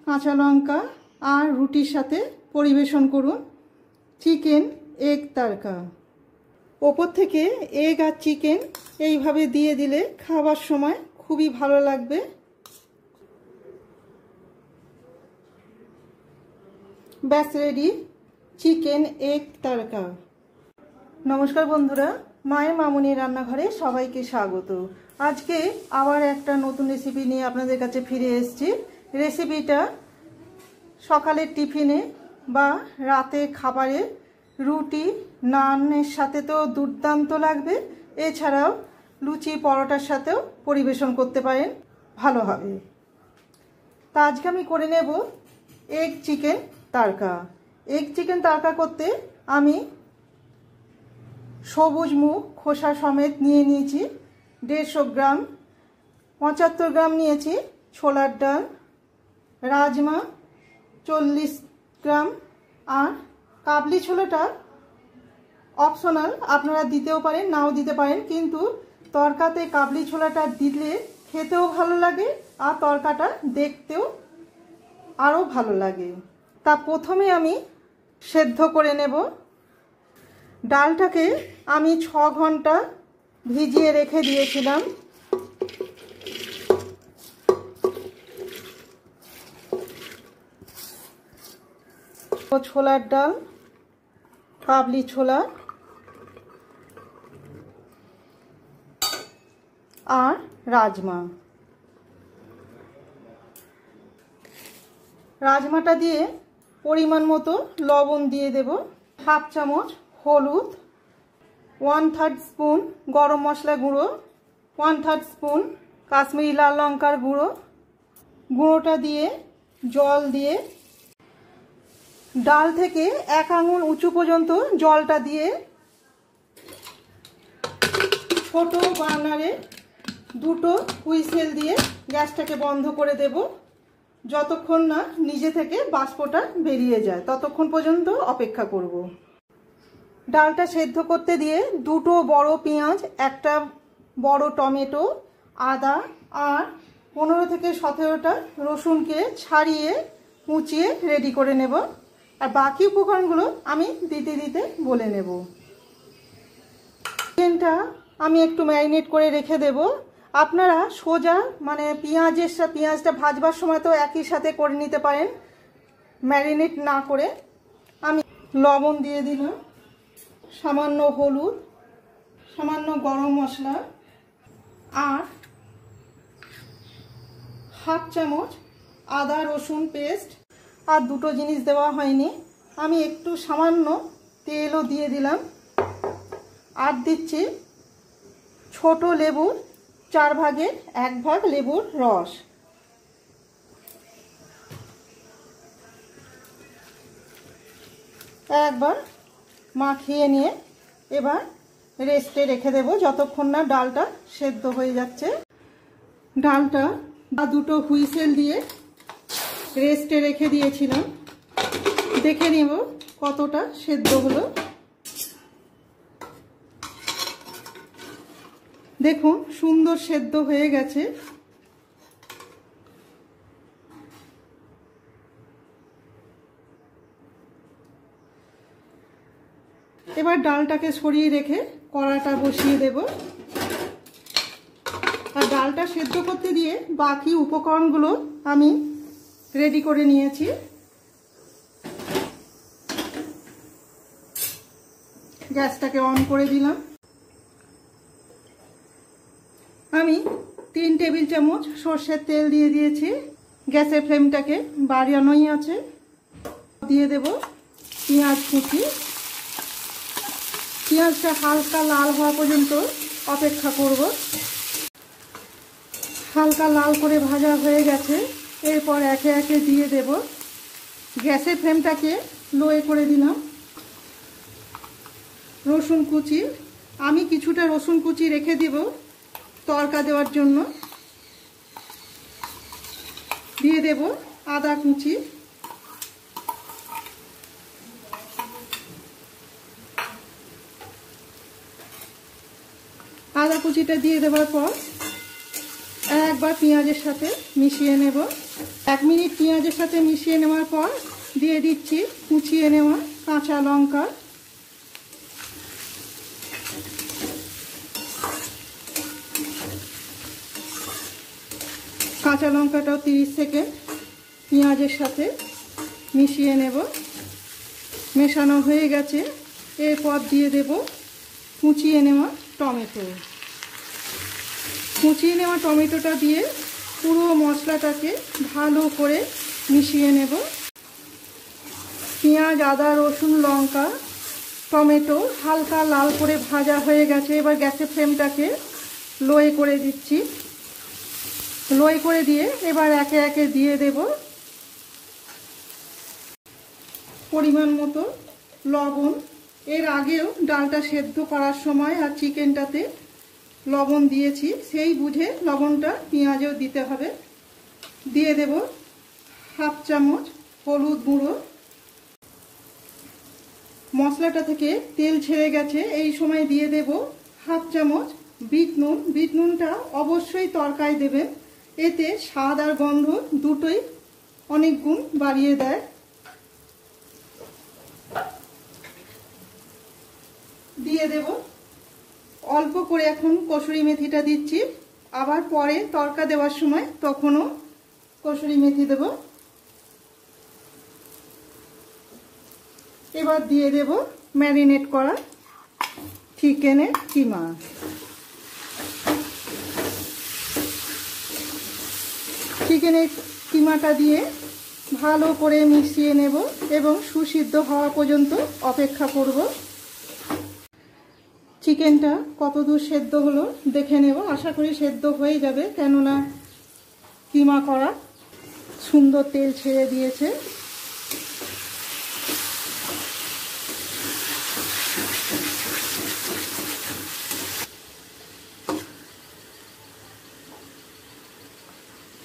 কাঁচা লঙ্কা আর রুটির সাথে পরিবেশন করুন চিকেন এগ তড়কা। ওপর থেকে এগ আর চিকেন এইভাবে দিয়ে দিলে খাবার সময় খুবই ভালো লাগবে। ব্যাস রেডি চিকেন এগ তড়কা। নমস্কার বন্ধুরা, মায়ের মামুনি রান্নাঘরে সবাইকে স্বাগত। আজকে আবার একটা নতুন রেসিপি নিয়ে আপনাদের কাছে ফিরে এসেছি। রেসিপিটা সকালের টিফিনে বা রাতে খাবারে রুটি নানের সাথে তো দুর্দান্ত লাগবে, এছাড়াও লুচি পরোটার সাথেও পরিবেশন করতে পারেন, ভালো হবে। তা আজকে আমি করে নেব এগ চিকেন তড়কা। এগ চিকেন তড়কা করতে আমি সবুজ মুগ খোসা সমেত নিয়ে নিয়েছি 150 গ্রাম, 75 গ্রাম নিয়েছি ছোলার ডাল, রাজমা 40 গ্রাম, আর কাবলি ছোলাটা অপশনাল, আপনারা দিতেও পারেন নাও দিতে পারেন, কিন্তু তড়কাতে কাবলি ছোলাটা দিলে খেতেও ভালো লাগে আর তড়কাটা দেখতেও আরও ভালো লাগে। তা প্রথমে আমি সেদ্ধ করে নেব। ডালটাকে আমি 6 ঘন্টা ভিজিয়ে রেখে দিয়েছিলাম। ছোলার ডাল, কাবলি ছোলা আর রাজমা। রাজমাটা দিয়ে পরিমাণ মতো লবণ দিয়ে দেব, হাফ চামচ হলুদ, 1/3 স্পুন গরম মশলা গুঁড়ো, 1/3 স্পুন কাশ্মীরি লাল লঙ্কার গুঁড়ো। গুঁড়োটা দিয়ে জল দিয়ে ডাল থেকে 1 আঙুল উঁচু পর্যন্ত জলটা দিয়ে ছোট বার্নারে 2টো হুইসেল দিয়ে গ্যাসটাকে বন্ধ করে দেব। যতক্ষণ না নিজে থেকে বাষ্পটা বেরিয়ে যায় ততক্ষণ পর্যন্ত অপেক্ষা করব। ডালটা সেদ্ধ করতে দিয়ে 2টো বড় পেঁয়াজ, 1টা বড় টমেটো, আদা আর 15 থেকে 17টা রসুনকে ছাড়িয়ে কুচিয়ে রেডি করে নেব। আর বাকি উপকরণগুলো আমি দিতে দিতে বলে নেব। চিকেনটা আমি একটু ম্যারিনেট করে রেখে দেব। আপনারা সোজা মানে পেঁয়াজটা ভাজবার সময় তো একই সাথে করে নিতে পারেন, ম্যারিনেট না করে। আমি লবণ দিয়ে দিলাম, সামান্য হলুদ, সামান্য গরম মশলা আর হাফ চামচ আদা রসুন পেস্ট। আর 2টো জিনিস দেওয়া হয়নি, আমি একটু সামান্য তেলও দিয়ে দিলাম। আর দিচ্ছি ছোট লেবুর 4 ভাগের 1 ভাগ লেবুর রস। একবার মাখিয়ে নিয়ে এবার রেস্টে রেখে দেব যতক্ষণ না ডালটা সেদ্ধ হয়ে যাচ্ছে। ডালটা 2টো হুইসেল দিয়ে রেস্টে রেখে দিয়েছিলাম, দেখে নেব কতটা সেদ্ধ হলো। দেখুন সুন্দর সেদ্ধ হয়ে গেছে। এবার ডালটাকে সরিয়ে রেখে কড়াটা বসিয়ে দেব। আর ডালটা সেদ্ধ করতে দিয়ে বাকি উপকরণগুলো আমি রেডি করে নিয়েছি। গ্যাসটাকে অন করে দিলাম। আমি 3 টেবিল চামচ সর্ষের তেল দিয়ে দিয়েছি। গ্যাসের ফ্লেমটাকে বাড়ানোই আছে। দিয়ে দেব পেঁয়াজ কুচি। পেঁয়াজটা হালকা লাল হওয়া পর্যন্ত অপেক্ষা করব। হালকা লাল করে ভাজা হয়ে গেছে, এরপর একে একে দিয়ে দেব। গ্যাসের ফ্লেমটাকে লোয়ে করে দিলাম। রসুন কুচি, আমি কিছুটা রসুন কুচি রেখে দেব তড়কা দেওয়ার জন্য। দিয়ে দেব আদা কুচি, আদা কুচিটা দিয়ে দেওয়ার পর একবার পেঁয়াজের সাথে মিশিয়ে নেব। 1 মিনিট পেঁয়াজের সাথে মিশিয়ে নেওয়ার পর দিয়ে দিচ্ছি কুচিয়ে নেওয়া কাঁচা লঙ্কা। কাঁচা লঙ্কাটাও 30 সেকেন্ড পেঁয়াজের সাথে মিশিয়ে নেব। মেশানো হয়ে গেছে, এরপর দিয়ে দেব কুচিয়ে নেওয়া টমেটো। কুচিয়ে নেওয়া টমেটোটা দিয়ে পুরো মশলাটাকে ভালো করে মিশিয়ে নেব। পেঁয়াজ, আদা, রসুন, লঙ্কা, টমেটো হালকা লাল করে ভাজা হয়ে গেছে। এবার গ্যাসের ফ্লেমটাকে লোয়ে করে দিচ্ছি। লোয়ে করে দিয়ে এবার একে একে দিয়ে দেব পরিমাণ মতো লবণ। এর আগেও ডালটা সেদ্ধ করার সময় আর চিকেনটাতে লবণ দিয়েছি, সেই বুঝে লবণটা পেঁয়াজেও দিতে হবে। দিয়ে দেব 1/2 চামচ হলুদ গুঁড়ো। মশলাটা থেকে তেল ছেড়ে গেছে, এই সময় দিয়ে দেব 1/2 চামচ বিট নুন। বিট নুনটা অবশ্যই তরকারি দেবেন, এতে স্বাদ আর গন্ধ দুটোই অনেক গুণ বাড়িয়ে দেয়। দিয়ে দেব অল্প করে এখন কসুরি মেথিটা দিচ্ছি, আবার পরে তরকা দেওয়ার সময় তখনও কসুরি মেথি দেব। এবার দিয়ে দেব ম্যারিনেট করা চিকেনের কিমা। চিকেনের কিমাটা দিয়ে ভালো করে মিশিয়ে নেব এবং সুসিদ্ধ হওয়া পর্যন্ত অপেক্ষা করব। চিকেনটা কতদূর সেদ্ধ হলো দেখে নেব। আশা করি সেদ্ধ হয়ে যাবে, কেননা কিমা করা সুন্দর তেল ছেড়ে দিয়েছে।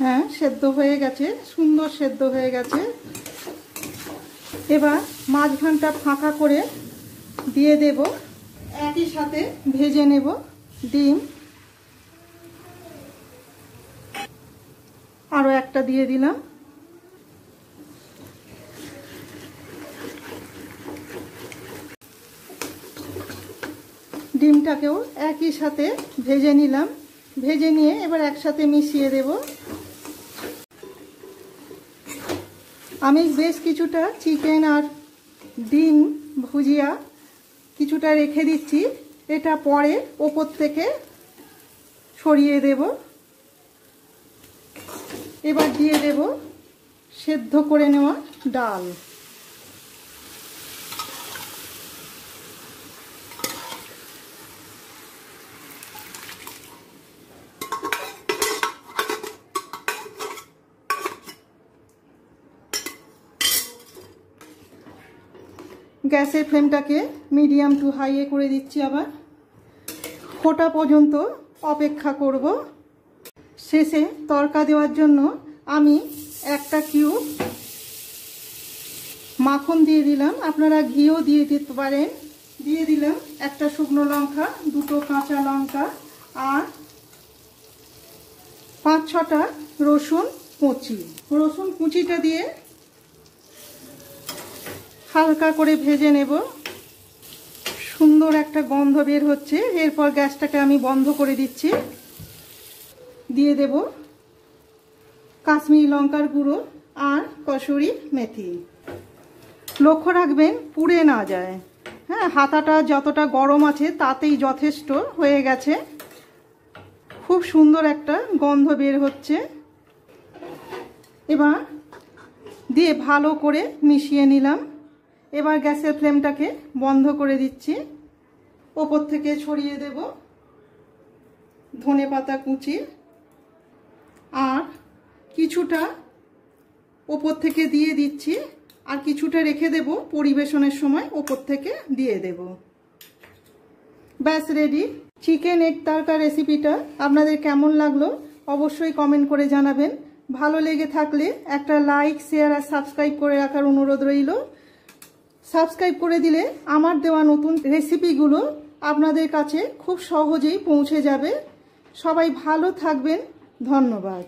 হ্যাঁ, সেদ্ধ হয়ে গেছে, সুন্দর সেদ্ধ হয়ে গেছে। এবার মাঝখানটা ফাঁকা করে দিয়ে দেব, একই সাথে ভেজে নেব ডিম। আরো একটা দিয়ে দিলাম। ডিমটাকেও একই সাথে ভেজে নিলাম। ভেজে নিয়ে এবার একসাথে মিশিয়ে দেব। আমি বেশ কিছুটা চিকেন আর ডিম ভুজিয়া কিছুটা রেখে দিচ্ছি, এটা পরে ওপর থেকে ছড়িয়ে দেব। এবার দিয়ে দেব সেদ্ধ করে নেওয়া ডাল। গ্যাসের ফ্লেমটাকে মিডিয়াম টু হাইয়ে করে দিচ্ছি। আবার ফোটা পর্যন্ত অপেক্ষা করব। শেষে তড়কা দেওয়ার জন্য আমি একটা কিউব মাখন দিয়ে দিলাম, আপনারা ঘিও দিয়ে দিতে পারেন। দিয়ে দিলাম একটা শুকনো লঙ্কা, দুটো কাঁচা লঙ্কা আর 5-6টা রসুন কুচি। রসুন কুচিটা দিয়ে হালকা করে ভেজে নেব। সুন্দর একটা গন্ধ বের হচ্ছে। এরপর গ্যাসটাকে আমি বন্ধ করে দিচ্ছি। দিয়ে দেব কাশ্মীরি লঙ্কার গুঁড়ো আর কসুরি মেথি। লক্ষ্য রাখবেন পুড়ে না যায়। হ্যাঁ, হাতাটা যতটা গরম আছে তাতেই যথেষ্ট হয়ে গেছে। খুব সুন্দর একটা গন্ধ বের হচ্ছে। এবার দিয়ে ভালো করে মিশিয়ে নিলাম। এবার গ্যাসের ফ্লেমটাকে বন্ধ করে দিচ্ছি। ওপর থেকে ছড়িয়ে দেব ধনেপাতা কুচি আর কিছুটা ওপর থেকে দিয়ে দিচ্ছি, আর কিছুটা রেখে দেব পরিবেশনের সময় ওপর থেকে দিয়ে দেব। ব্যাস রেডি। চিকেন এগ তড়কা রেসিপিটা আপনাদের কেমন লাগলো অবশ্যই কমেন্ট করে জানাবেন। ভালো লেগে থাকলে একটা লাইক, শেয়ার আর সাবস্ক্রাইব করে রাখার অনুরোধ রইল। সাবস্ক্রাইব করে দিলে আমার দেওয়া নতুন রেসিপিগুলো আপনাদের কাছে খুব সহজেই পৌঁছে যাবে। সবাই ভালো থাকবেন। ধন্যবাদ।